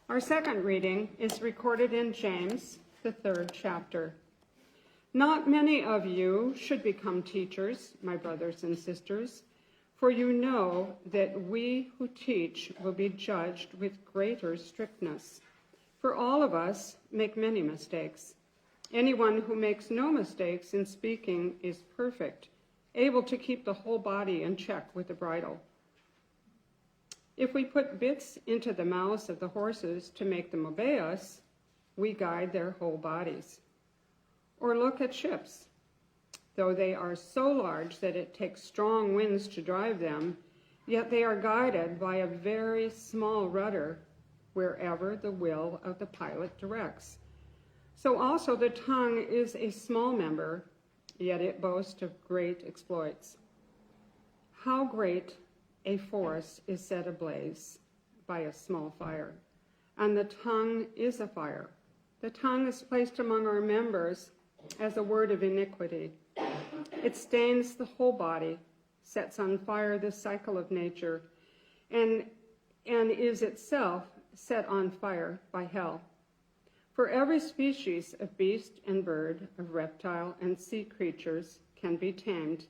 Our second reading is recorded in James, the 3rd chapter. Not many of you should become teachers, my brothers and sisters, for you know that we who teach will be judged with greater strictness. For all of us make many mistakes. Anyone who makes no mistakes in speaking is perfect, able to keep the whole body in check with a bridle. If we put bits into the mouths of the horses to make them obey us, we guide their whole bodies. Or look at ships. Though they are so large that it takes strong winds to drive them, yet they are guided by a very small rudder wherever the will of the pilot directs. So also the tongue is a small member, yet it boasts of great exploits. How great a forest is set ablaze by a small fire, and the tongue is a fire. The tongue is placed among our members as a word of iniquity. It stains the whole body, sets on fire the cycle of nature, and is itself set on fire by hell. For every species of beast and bird, of reptile and sea creatures can be tamed,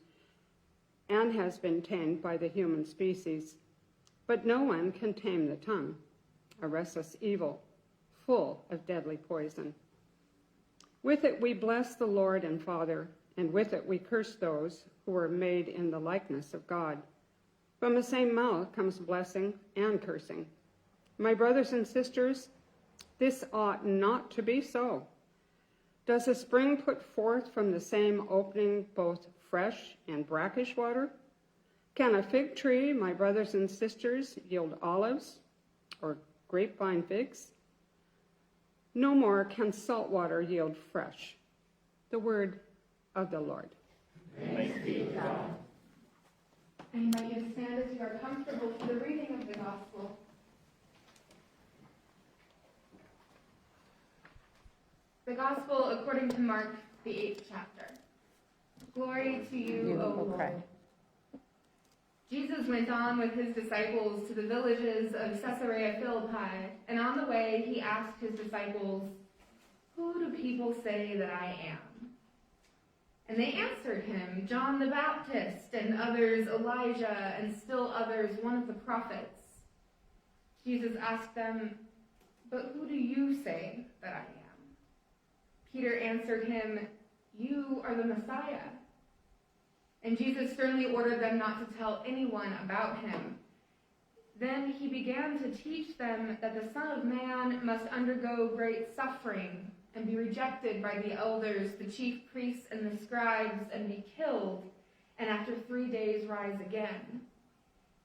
and has been tamed by the human species. But no one can tame the tongue, a restless evil, full of deadly poison. With it we bless the Lord and Father, and with it we curse those who are made in the likeness of God. From the same mouth comes blessing and cursing. My brothers and sisters, this ought not to be so. Does a spring put forth from the same opening both fresh and brackish water? Can a fig tree, my brothers and sisters, yield olives or grapevine figs? No more can salt water yield fresh. The word of the Lord. Thanks be to God. I invite you to stand as you are comfortable for the reading of the Gospel. The Gospel according to Mark, the 8th chapter. Glory to you, O Lord. Jesus went on with his disciples to the villages of Caesarea Philippi, and on the way he asked his disciples, "Who do people say that I am?" And they answered him, "John the Baptist, and others Elijah, and still others one of the prophets." Jesus asked them, "But who do you say that I am?" Peter answered him, "You are the Messiah." And Jesus sternly ordered them not to tell anyone about him. Then he began to teach them that the Son of Man must undergo great suffering and be rejected by the elders, the chief priests, and the scribes, and be killed, and after 3 days rise again.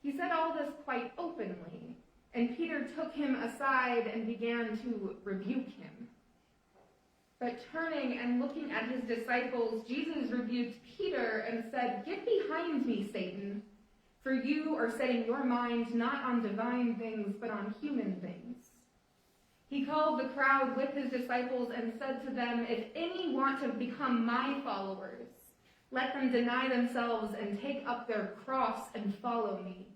He said all this quite openly, and Peter took him aside and began to rebuke him. But turning and looking at his disciples, Jesus rebuked Peter and said, "Get behind me, Satan, for you are setting your mind not on divine things, but on human things." He called the crowd with his disciples and said to them, "If any want to become my followers, let them deny themselves and take up their cross and follow me.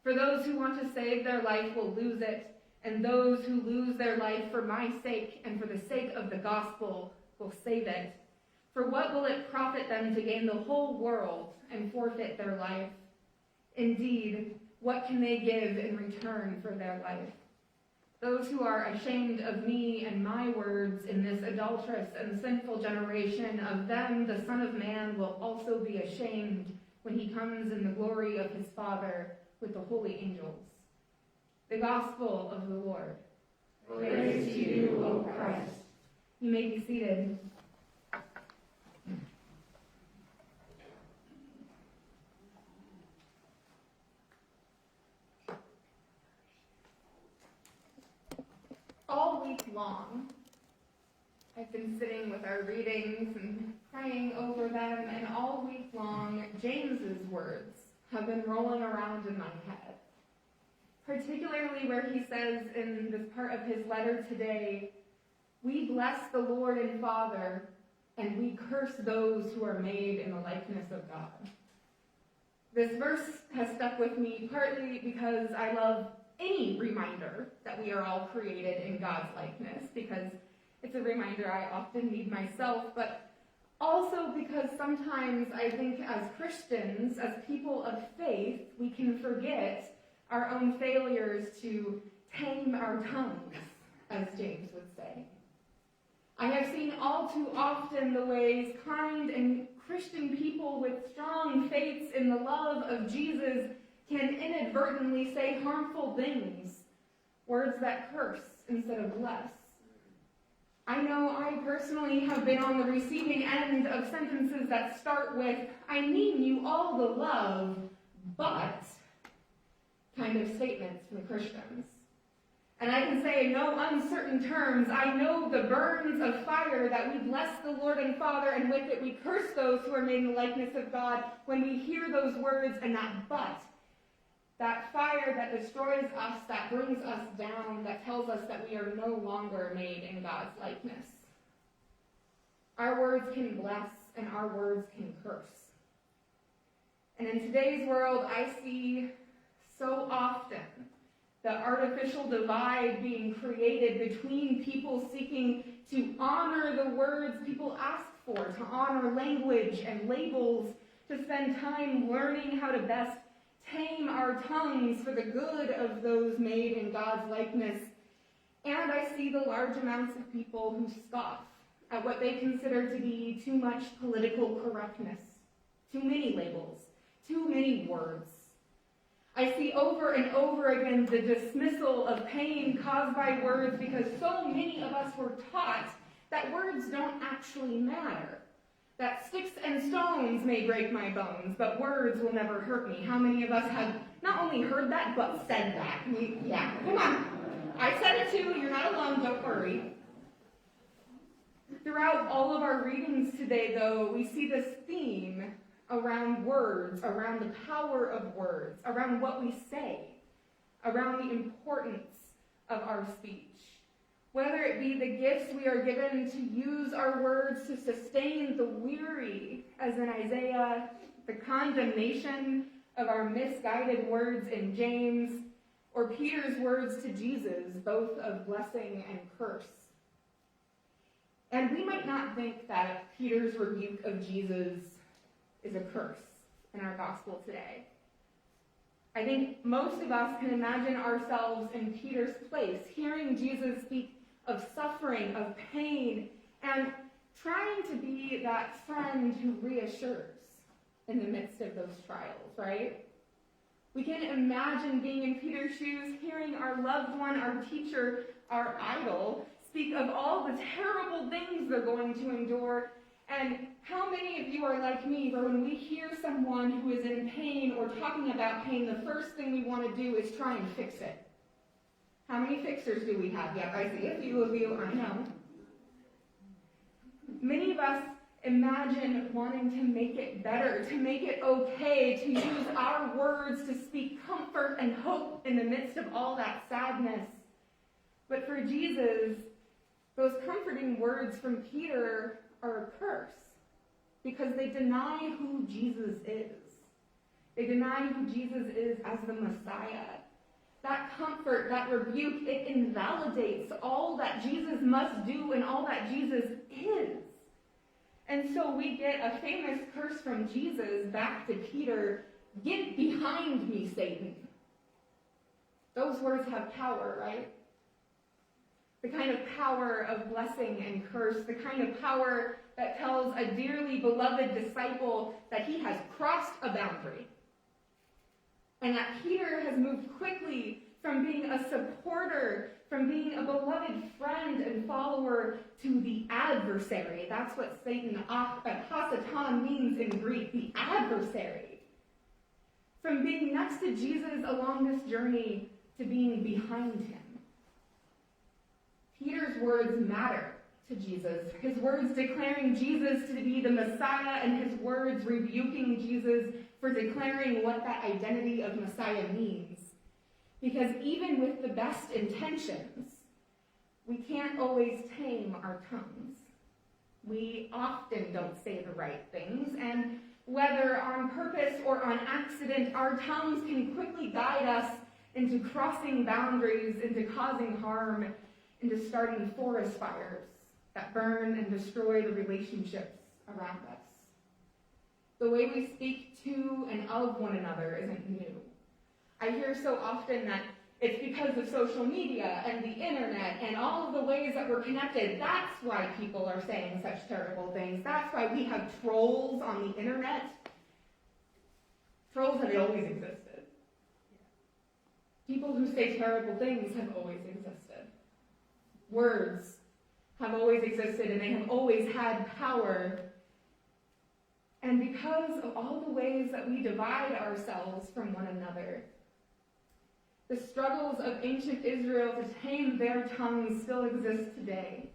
For those who want to save their life will lose it, and those who lose their life for my sake and for the sake of the gospel will save it. For what will it profit them to gain the whole world and forfeit their life? Indeed, what can they give in return for their life? Those who are ashamed of me and my words in this adulterous and sinful generation, of them the Son of Man will also be ashamed when he comes in the glory of his Father with the holy angels." The Gospel of the Lord. Praise to you, O Christ. You may be seated. All week long, I've been sitting with our readings and praying over them, and all week long, James's words have been rolling around in my head. Particularly where he says in this part of his letter today, "We bless the Lord and Father, and we curse those who are made in the likeness of God." This verse has stuck with me partly because I love any reminder that we are all created in God's likeness, because it's a reminder I often need myself, but also because sometimes I think as Christians, as people of faith, we can forget our own failures to tame our tongues, as James would say. I have seen all too often the ways kind and Christian people with strong faiths in the love of Jesus can inadvertently say harmful things, words that curse instead of bless. I know I personally have been on the receiving end of sentences that start with, "I mean you all the love, but," kind of statements from Christians. And I can say in no uncertain terms, I know the burns of fire that we bless the Lord and Father, and with it we curse those who are made in the likeness of God when we hear those words, and that fire that destroys us, that brings us down, that tells us that we are no longer made in God's likeness. Our words can bless, and our words can curse. And in today's world, I see so often the artificial divide being created between people seeking to honor the words people ask for, to honor language and labels, to spend time learning how to best tame our tongues for the good of those made in God's likeness. And I see the large amounts of people who scoff at what they consider to be too much political correctness, too many labels, too many words. I see over and over again the dismissal of pain caused by words because so many of us were taught that words don't actually matter. That sticks and stones may break my bones, but words will never hurt me. How many of us have not only heard that, but said that? Yeah, come on. I said it too. You're not alone. Don't worry. Throughout all of our readings today, though, we see this theme around words, around the power of words, around what we say, around the importance of our speech. Whether it be the gifts we are given to use our words to sustain the weary, as in Isaiah, the condemnation of our misguided words in James, or Peter's words to Jesus, both of blessing and curse. And we might not think that Peter's rebuke of Jesus is a curse in our gospel today. I think most of us can imagine ourselves in Peter's place, hearing Jesus speak of suffering, of pain, and trying to be that friend who reassures in the midst of those trials, right? We can imagine being in Peter's shoes, hearing our loved one, our teacher, our idol, speak of all the terrible things they're going to endure. And how many of you are like me, where when we hear someone who is in pain or talking about pain, the first thing we want to do is try and fix it? How many fixers do we have? Yep, I see a few of you, I know. Many of us imagine wanting to make it better, to make it okay, to use our words to speak comfort and hope in the midst of all that sadness. But for Jesus, those comforting words from Peter are a curse because they deny who Jesus is. They deny who Jesus is as the Messiah. That comfort, that rebuke, it invalidates all that Jesus must do and all that Jesus is. And so we get a famous curse from Jesus back to Peter, "Get behind me, Satan." Those words have power, right? The kind of power of blessing and curse, the kind of power that tells a dearly beloved disciple that he has crossed a boundary. And that Peter has moved quickly from being a supporter, from being a beloved friend and follower, to the adversary. That's what Satan, Hasatan, means in Greek, the adversary. From being next to Jesus along this journey to being behind him. Peter's words matter to Jesus. His words declaring Jesus to be the Messiah, and his words rebuking Jesus for declaring what that identity of Messiah means. Because even with the best intentions, we can't always tame our tongues. We often don't say the right things, and whether on purpose or on accident, our tongues can quickly guide us into crossing boundaries, into causing harm, into starting forest fires that burn and destroy the relationships around us. The way we speak to and of one another isn't new. I hear so often that it's because of social media and the internet and all of the ways that we're connected. That's why people are saying such terrible things. That's why we have trolls on the internet. Trolls have always existed. People who say terrible things have always existed. Words have always existed, and they have always had power. And because of all the ways that we divide ourselves from one another, the struggles of ancient Israel to tame their tongues still exist today.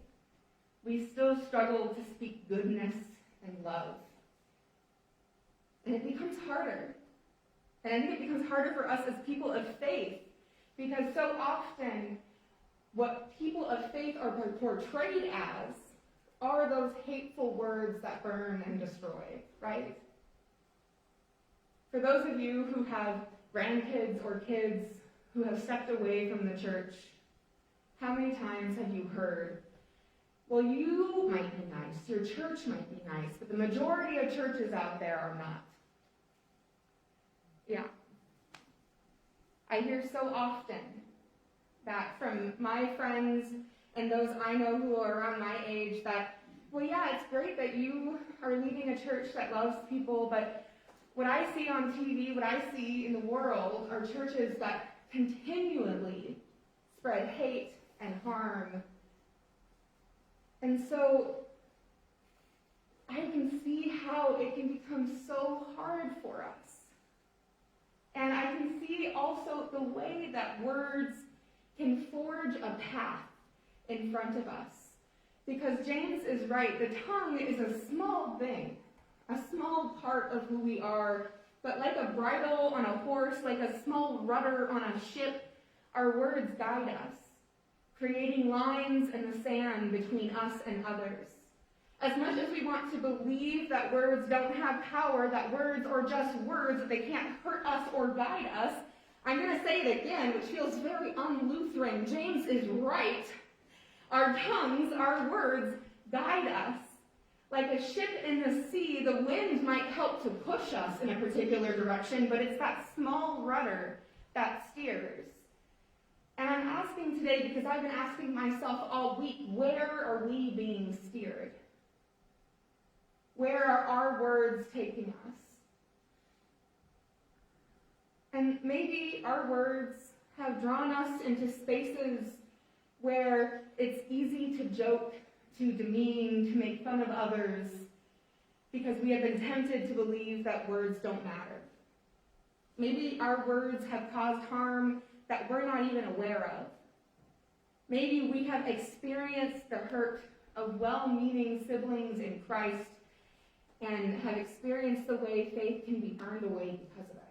We still struggle to speak goodness and love. And it becomes harder. And I think it becomes harder for us as people of faith, because so often what people of faith are portrayed as are those hateful words that burn and destroy, right? For those of you who have grandkids or kids who have stepped away from the church, how many times have you heard, well, you might be nice, your church might be nice, but the majority of churches out there are not? Yeah. I hear so often that from my friends and those I know who are around my age that, well, yeah, it's great that you are leading a church that loves people, but what I see on TV, what I see in the world are churches that continually spread hate and harm. And so I can see how it can become so hard for us. And I can see also the way that words can forge a path in front of us. Because James is right, the tongue is a small thing, a small part of who we are, but like a bridle on a horse, like a small rudder on a ship, our words guide us, creating lines in the sand between us and others. As much as we want to believe that words don't have power, that words are just words, that they can't hurt us or guide us, I'm going to say it again, which feels very un-Lutheran. James is right. Our tongues, our words, guide us. Like a ship in the sea, the wind might help to push us in a particular direction, but it's that small rudder that steers. And I'm asking today, because I've been asking myself all week, where are we being steered? Where are our words taking us? And maybe our words have drawn us into spaces where it's easy to joke, to demean, to make fun of others, because we have been tempted to believe that words don't matter. Maybe our words have caused harm that we're not even aware of. Maybe we have experienced the hurt of well-meaning siblings in Christ and have experienced the way faith can be burned away because of it.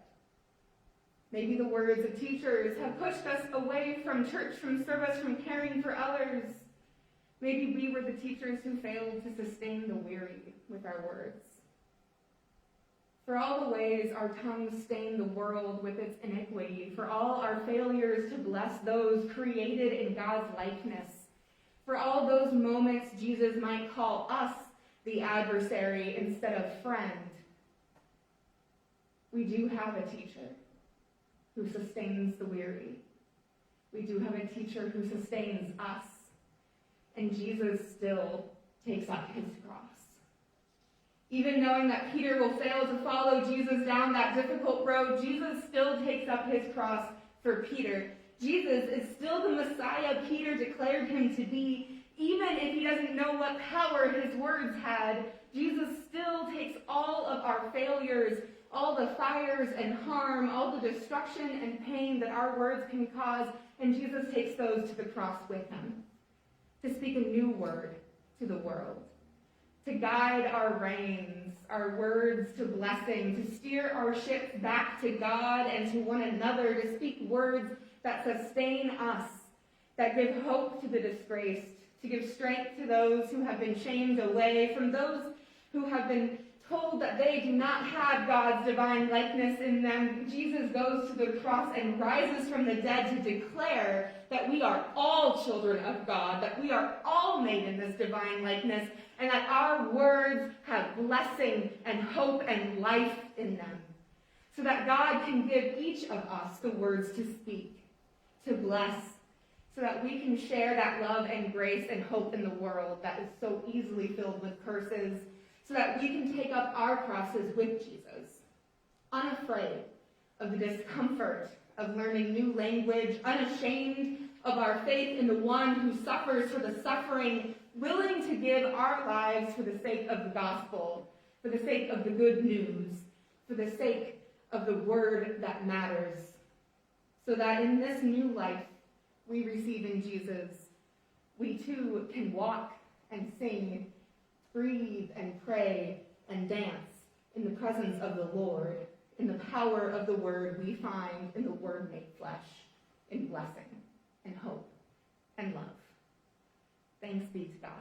Maybe the words of teachers have pushed us away from church, from service, from caring for others. Maybe we were the teachers who failed to sustain the weary with our words. For all the ways our tongues stain the world with its iniquity, for all our failures to bless those created in God's likeness, for all those moments Jesus might call us the adversary instead of friend, we do have a teacher who sustains the weary. We do have a teacher who sustains us. And Jesus still takes up his cross. Even knowing that Peter will fail to follow Jesus down that difficult road, Jesus still takes up his cross for Peter. Jesus is still the Messiah Peter declared him to be. Even if he doesn't know what power his words had, Jesus still takes all of our failures, all the fires and harm, all the destruction and pain that our words can cause, and Jesus takes those to the cross with him, to speak a new word to the world, to guide our reins, our words to blessing, to steer our ships back to God and to one another, to speak words that sustain us, that give hope to the disgraced, to give strength to those who have been shamed away, from those who have been told that they do not have God's divine likeness in them, Jesus goes to the cross and rises from the dead to declare that we are all children of God, that we are all made in this divine likeness, and that our words have blessing and hope and life in them, so that God can give each of us the words to speak, to bless, so that we can share that love and grace and hope in the world that is so easily filled with curses, so that we can take up our crosses with Jesus, unafraid of the discomfort of learning new language, unashamed of our faith in the one who suffers for the suffering, willing to give our lives for the sake of the gospel, for the sake of the good news, for the sake of the word that matters, so that in this new life we receive in Jesus, we too can walk and sing, breathe and pray and dance in the presence of the Lord, in the power of the word we find in the word made flesh, in blessing and hope and love. Thanks be to God.